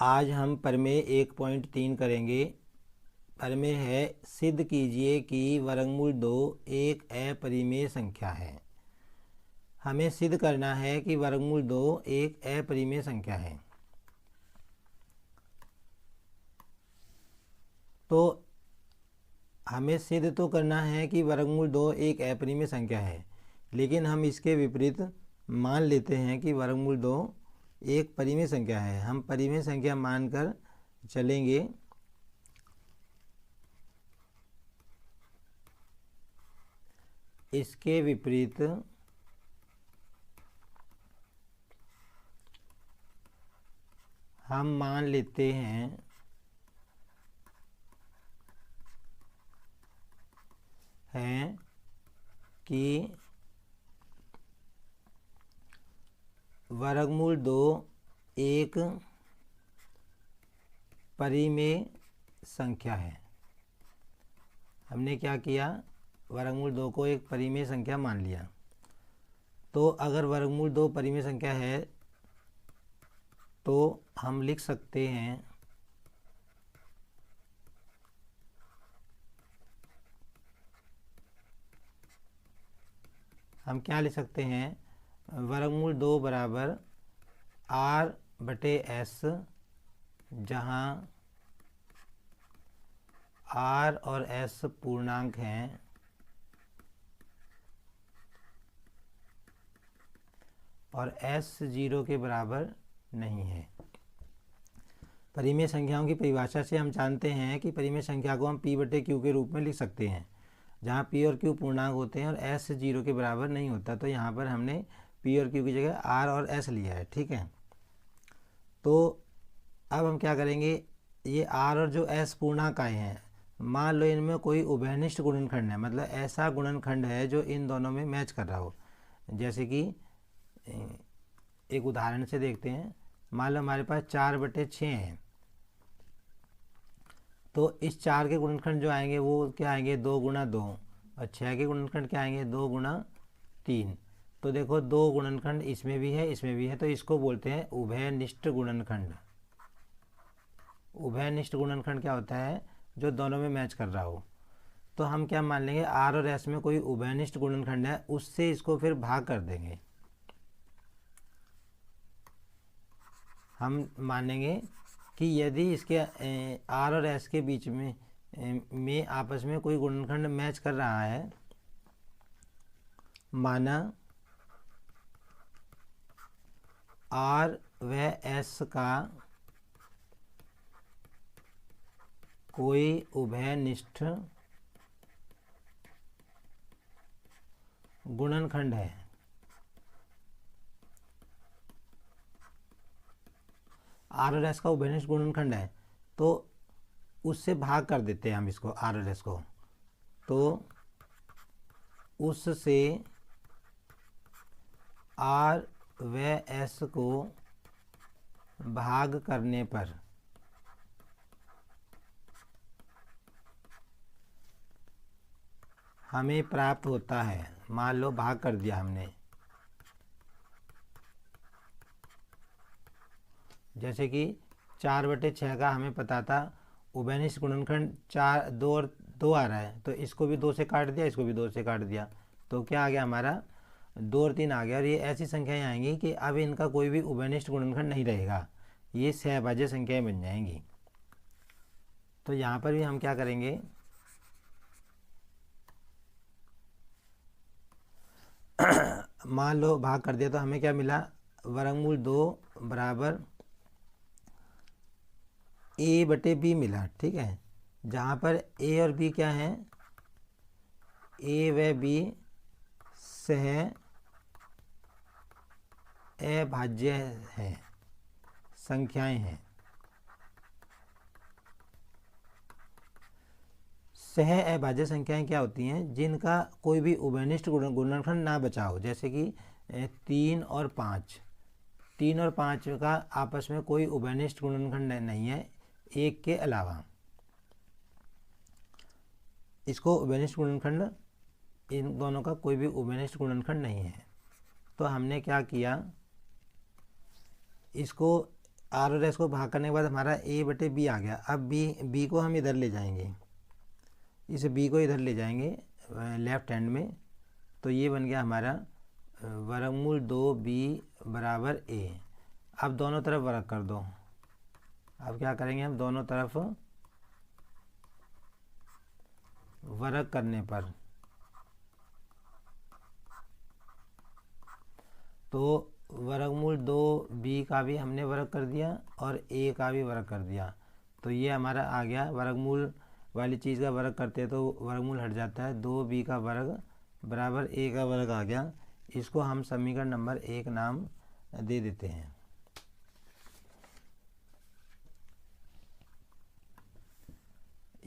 आज हम प्रमेय 1.3 करेंगे। प्रमेय है सिद्ध कीजिए कि वर्गमूल 2 एक अपरिमेय संख्या है। हमें सिद्ध करना है कि वर्गमूल 2 एक अपरिमेय संख्या है। तो हमें सिद्ध तो करना है कि वर्गमूल 2 एक अपरिमेय संख्या है, लेकिन हम इसके विपरीत मान लेते हैं कि वर्गमूल 2 एक परिमेय संख्या है। हम परिमेय संख्या मानकर चलेंगे। इसके विपरीत हम मान लेते हैं कि वर्गमूल 2 एक परिमेय संख्या है। हमने क्या किया, वर्गमूल 2 को एक परिमेय संख्या मान लिया। तो अगर वर्गमूल 2 परिमेय संख्या है तो हम लिख सकते हैं हम क्या लिख सकते हैं, वर्गमूल 2 बराबर r/s, जहाँ r और s पूर्णांक हैं और s 0 के बराबर नहीं है। परिमेय संख्याओं की परिभाषा से हम जानते हैं कि परिमेय संख्या को हम p/q के रूप में लिख सकते हैं, जहाँ p और q पूर्णांक होते हैं और s 0 के बराबर नहीं होता। तो यहाँ पर हमने p और q की जगह r और s लिया है। ठीक है, तो अब हम क्या करेंगे, ये r और जो s पूर्णांक आए हैं, मान लो इनमें कोई उभयनिष्ठ गुणनखंड है, मतलब ऐसा गुणनखंड है जो इन दोनों में मैच कर रहा हो। जैसे कि एक उदाहरण से देखते हैं। मान लो हमारे पास 4/6 है, तो इस 4 के गुणनखंड जो आएंगे वो क्या आएंगे, 2 गुणा 2, और 6 के गुणनखंड क्या आएंगे, 2 गुणा 3। तो देखो 2 गुणनखंड इसमें भी है, इसमें भी है, तो इसको बोलते हैं उभयनिष्ठ गुणनखंड। उभयनिष्ठ गुणनखंड क्या होता है, जो दोनों में मैच कर रहा हो। तो हम क्या मान लेंगे, r और s में कोई उभयनिष्ठ गुणनखंड है, उससे इसको फिर भाग कर देंगे। हम मानेंगे कि यदि इसके r और s के बीच में आपस में कोई गुणनखंड मैच कर रहा है, माना r व s का कोई उभयनिष्ठ गुणनखंड है, r और s का उभयनिष्ठ गुणनखंड है, तो उससे भाग कर देते हैं हम इसको, r और s को। तो उससे r व s को भाग करने पर हमें प्राप्त होता है, मान लो भाग कर दिया हमने, जैसे कि 4/6 का हमें पता था उभयनिष्ठ गुणनखंड 4, 2 और 2 आ रहा है, तो इसको भी 2 से काट दिया, इसको भी 2 से काट दिया, तो क्या आ गया हमारा, 2 और 3 आ गया। और ये ऐसी संख्याएं आएंगी कि अब इनका कोई भी उभयनिष्ठ गुणनखंड नहीं रहेगा, ये सहभाज्य संख्याएं बन जाएंगी। तो यहाँ पर भी हम क्या करेंगे, मान लो भाग कर दिया, तो हमें क्या मिला, वर्गमूल 2 बराबर a/b मिला। ठीक है, जहाँ पर a और b क्या है, a व b सह अभाज्य है, संख्याएं हैं। सह अभाज्य संख्याएं क्या होती हैं, जिनका कोई भी उभयनिष्ठ गुणनखंड ना बचा हो, जैसे कि 3 और 5। 3 और 5 का आपस में कोई उभयनिष्ठ गुणनखंड नहीं है, एक के अलावा। इसको उभयनिष्ठ गुणनखंड, इन दोनों का कोई भी उभयनिष्ठ गुणनखंड नहीं है। तो हमने क्या किया, इसको आर और एस को भाग करने के बाद हमारा ए बटे बी आ गया। अब बी को हम इधर ले जाएंगे, इस बी को इधर ले जाएंगे लेफ्ट हैंड में, तो ये बन गया हमारा वर्गमूल 2b बराबर ए। अब दोनों तरफ वर्ग कर दो। अब क्या करेंगे हम, दोनों तरफ वर्ग करने पर तो वर्गमूल 2b का भी हमने वर्ग कर दिया और a का भी वर्ग कर दिया, तो ये हमारा आ गया। वर्गमूल वाली चीज़ का वर्ग करते हैं तो वर्गमूल हट जाता है। 2b का वर्ग बराबर a का वर्ग आ गया। इसको हम समीकरण नंबर 1 नाम दे देते हैं।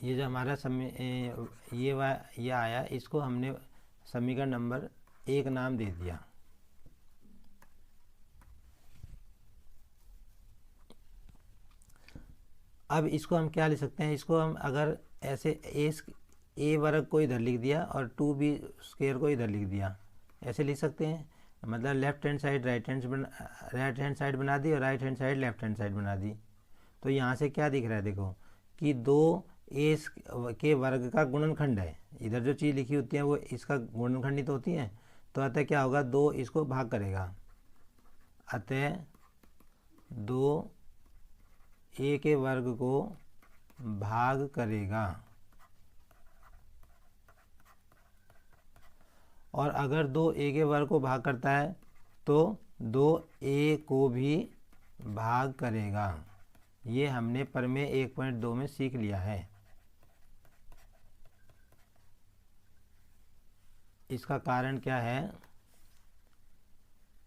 ये जो हमारा ये आया, इसको हमने समीकरण नंबर 1 नाम दे दिया। अब इसको हम क्या लिख सकते हैं, इसको हम अगर ऐसे ए वर्ग को इधर लिख दिया और 2b स्क्वायर को इधर लिख दिया, ऐसे लिख सकते हैं। मतलब left hand side right hand side बना दी और right hand side left hand side बना दी। तो यहाँ से क्या दिख रहा है, देखो कि 2a के वर्ग का गुणनखंड है। इधर जो चीज़ लिखी होती है वो इसका गुणनखंड ही तो होती है। तो अतः क्या होगा, 2 इसको भाग करेगा, अतः 2a के वर्ग को भाग करेगा। और अगर 2a के वर्ग को भाग करता है तो 2a को भी भाग करेगा। ये हमने प्रमेय 1.2 में सीख लिया है। इसका कारण क्या है,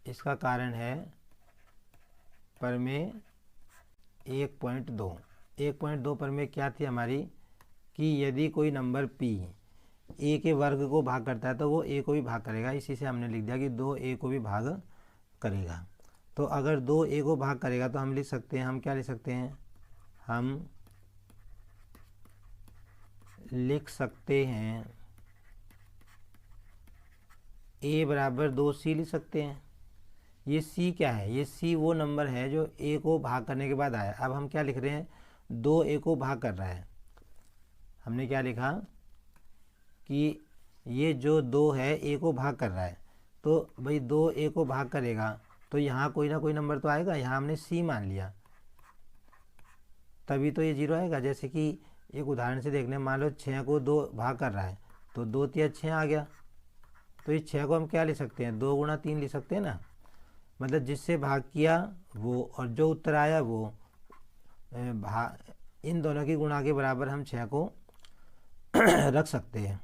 इसका कारण है प्रमेय 1.2। 1.2 प्रमेय क्या थी हमारी, कि यदि कोई नंबर p a के वर्ग को भाग करता है तो वो a को भी भाग करेगा। इसी से हमने लिख दिया कि 2a को भी भाग करेगा। तो अगर 2a को भाग करेगा तो हम लिख सकते हैं, हम क्या लिख सकते हैं, हम लिख सकते हैं a बराबर 2c लिख सकते हैं। ये c क्या है, ये c वो नंबर है जो a को भाग करने के बाद आया। अब हम क्या लिख रहे हैं, 2a को भाग कर रहा है। हमने क्या लिखा कि ये जो 2 है a को भाग कर रहा है, तो भाई 2a को भाग करेगा तो यहाँ कोई ना कोई नंबर तो आएगा। यहाँ हमने c मान लिया, तभी तो ये 0 आएगा। जैसे कि एक उदाहरण से देखने, मान लो 6 को 2 भाग कर रहा है तो 2 तिया 6 आ गया। तो इस 6 को हम क्या लिख सकते हैं, 2 गुणा 3 लिख सकते हैं ना। मतलब जिससे भाग किया वो और जो उत्तर आया वो इन दोनों की गुणा के बराबर हम 6 को रख सकते हैं।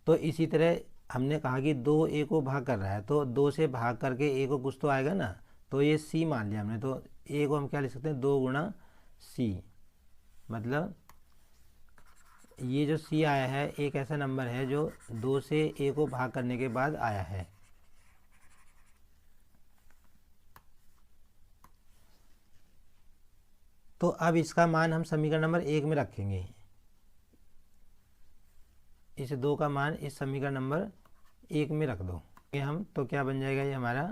तो इसी तरह हमने कहा कि 2a को भाग कर रहा है तो 2 से भाग करके a को कुछ तो आएगा ना, तो ये c मान लिया हमने। तो a को हम क्या लिख सकते हैं, 2 गुणा c। मतलब ये जो c आया है एक ऐसा नंबर है जो 2 से a को भाग करने के बाद आया है। तो अब इसका मान हम समीकरण नंबर 1 में रखेंगे। इस 2 का मान इस समीकरण नंबर 1 में रख दो ये हम, तो क्या बन जाएगा, ये हमारा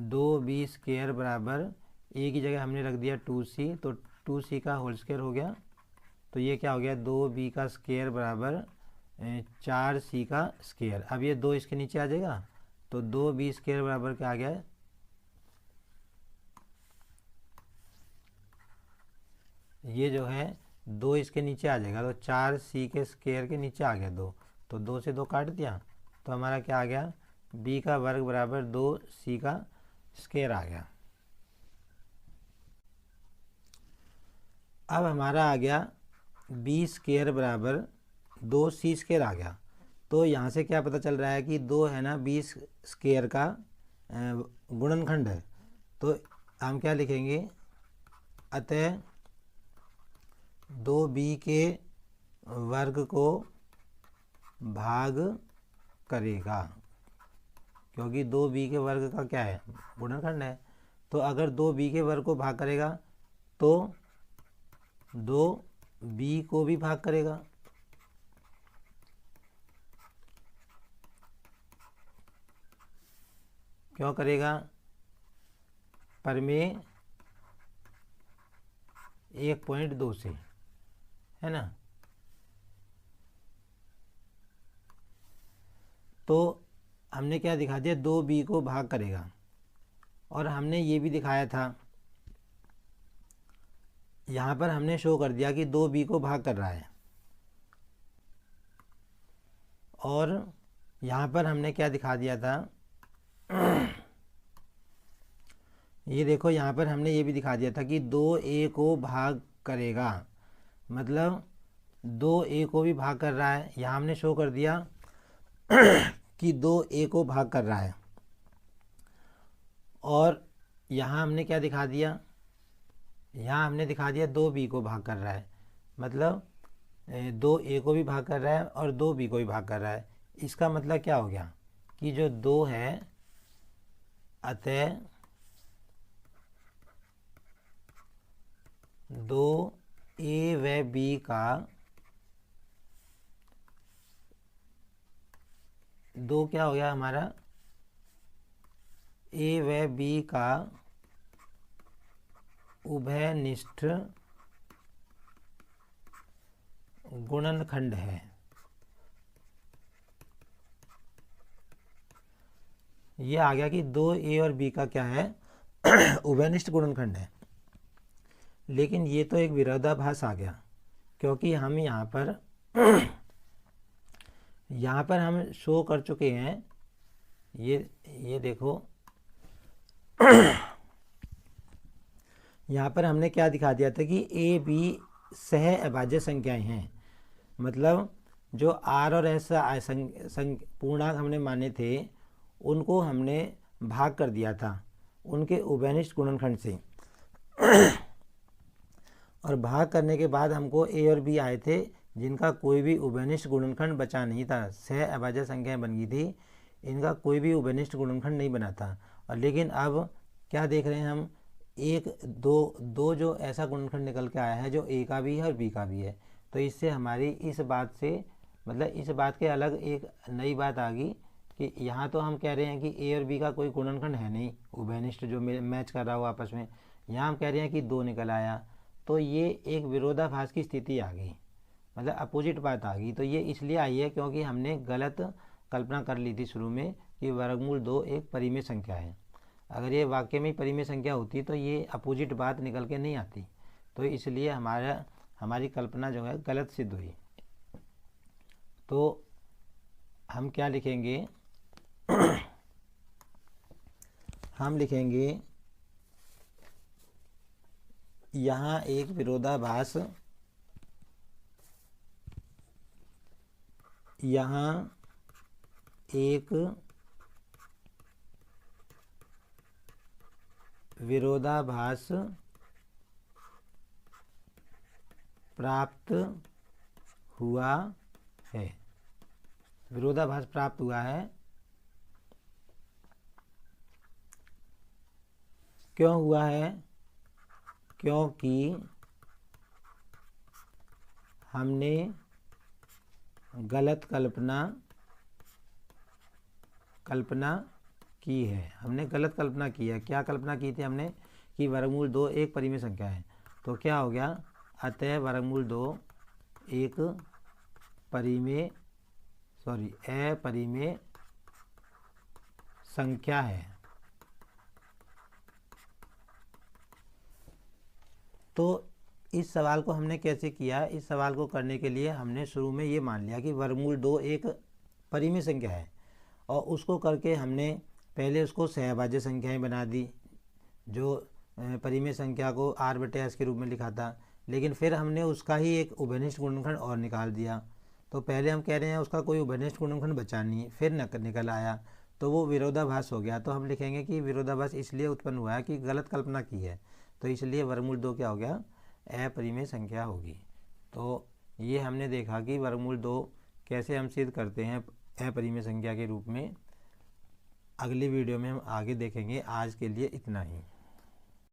2b स्क्वायर बराबर a की जगह हमने रख दिया 2c, तो 2c का होल स्क्वायर हो गया। तो ये क्या हो गया, 2b का स्क्वायर बराबर 4c का स्क्वायर। अब ये 2 इसके नीचे आ जाएगा तो 2b स्क्वायर बराबर क्या आ गया, ये जो है 2 इसके नीचे आ जाएगा तो 4c के स्क्वायर के नीचे आ गया 2, तो 2 से 2 काट दिया तो हमारा क्या आ गया, b का वर्ग बराबर 2c का स्क्वायर आ गया। अब हमारा आ गया b स्क्वायर बराबर 2c स्क्वायर आ गया। तो यहाँ से क्या पता चल रहा है कि 2 है ना b स्क्वायर का गुणनखंड है। तो हम क्या लिखेंगे, अतः 2b के वर्ग को भाग करेगा, क्योंकि 2b के वर्ग का क्या है, गुणनखंड है। तो अगर 2b के वर्ग को भाग करेगा तो 2b को भी भाग करेगा। क्यों करेगा, परिमेय 1.2 से, है ना। तो हमने क्या दिखा दिया, 2b को भाग करेगा, और हमने ये भी दिखाया था, यहाँ पर हमने शो कर दिया कि 2b को भाग कर रहा है, और यहाँ पर हमने क्या दिखा दिया था, ये देखो यहाँ पर हमने ये भी दिखा दिया था कि 2a को भाग करेगा, मतलब 2a को भी भाग कर रहा है। यहाँ हमने शो कर दिया कि 2a को भाग कर रहा है, और यहाँ हमने क्या दिखा दिया, यहाँ हमने दिखा दिया 2b को भाग कर रहा है, मतलब 2a को भी भाग कर रहा है और 2b को भी भाग कर रहा है। इसका मतलब क्या हो गया कि जो 2 है, अतः 2a व b का 2 क्या हो गया हमारा, a व b का उभयनिष्ठ गुणनखंड है। ये आ गया कि 2a और b का क्या है, उभयनिष्ठ गुणनखंड है। लेकिन ये तो एक विरोधाभास आ गया, क्योंकि हम यहाँ पर हम शो कर चुके हैं, ये देखो यहाँ पर हमने क्या दिखा दिया था कि a b सह अभाज्य संख्याएं हैं, मतलब जो r और s पूर्णांक हमने माने थे उनको हमने भाग कर दिया था उनके उभयनिष्ठ गुणनखंड से, और भाग करने के बाद हमको a और b आए थे जिनका कोई भी उभयनिष्ठ गुणनखंड बचा नहीं था, सह अभाज्य संख्याएं बन गई थी, इनका कोई भी उभयनिष्ठ गुणनखंड नहीं बना था। और लेकिन अब क्या देख रहे हैं हम, दो जो ऐसा गुणनखंड निकल के आया है जो a का भी है और b का भी है। तो इससे हमारी इस बात से, मतलब इस बात के अलग एक नई बात आ गई कि यहाँ तो हम कह रहे हैं कि a और b का कोई गुणनखंड है नहीं उभयनिष्ठ जो मैच कर रहा हो आपस में, यहाँ हम कह रहे हैं कि 2 निकल आया। तो ये एक विरोधाभास की स्थिति आ गई, मतलब अपोजिट बात आ गई। तो ये इसलिए आई है क्योंकि हमने गलत कल्पना कर ली थी शुरू में कि वर्गमूल 2 एक परिमेय संख्या है। अगर ये वाक्य में परिमेय संख्या होती तो ये अपोजिट बात निकल के नहीं आती, तो इसलिए हमारी कल्पना जो है गलत सिद्ध हुई। तो हम क्या लिखेंगे हम लिखेंगे यहाँ एक विरोधाभास, यहाँ एक विरोधाभास प्राप्त हुआ है, विरोधाभास प्राप्त हुआ है। क्यों हुआ है, क्योंकि हमने गलत कल्पना की है, हमने गलत कल्पना की है। क्या कल्पना की थी हमने कि वर्गमूल 2 एक परिमेय संख्या है, तो क्या हो गया, अतः वर्गमूल 2 एक अपरिमेय संख्या है। तो इस सवाल को हमने कैसे किया, इस सवाल को करने के लिए हमने शुरू में ये मान लिया कि वर्गमूल 2 एक परिमेय संख्या है, और उसको करके हमने पहले उसको सहभाज्य संख्याएं बना दी, जो परिमेय संख्या को r/s के रूप में लिखा था। लेकिन फिर हमने उसका ही एक उभयनिष्ठ गुणनखंड और निकाल दिया, तो पहले हम कह रहे हैं उसका कोई उभयनिष्ठ गुणनखंड बचा नहीं, फिर निकल आया, तो वो विरोधाभास हो गया। तो हम लिखेंगे कि विरोधाभास इसलिए उत्पन्न हुआ है कि गलत कल्पना की है, तो इसलिए वर्गमूल 2 क्या हो गया, अपरिमेय संख्या होगी। तो ये हमने देखा कि वर्गमूल 2 कैसे हम सिद्ध करते हैं अपरिमेय संख्या के रूप में। अगली वीडियो में हम आगे देखेंगे। आज के लिए इतना ही।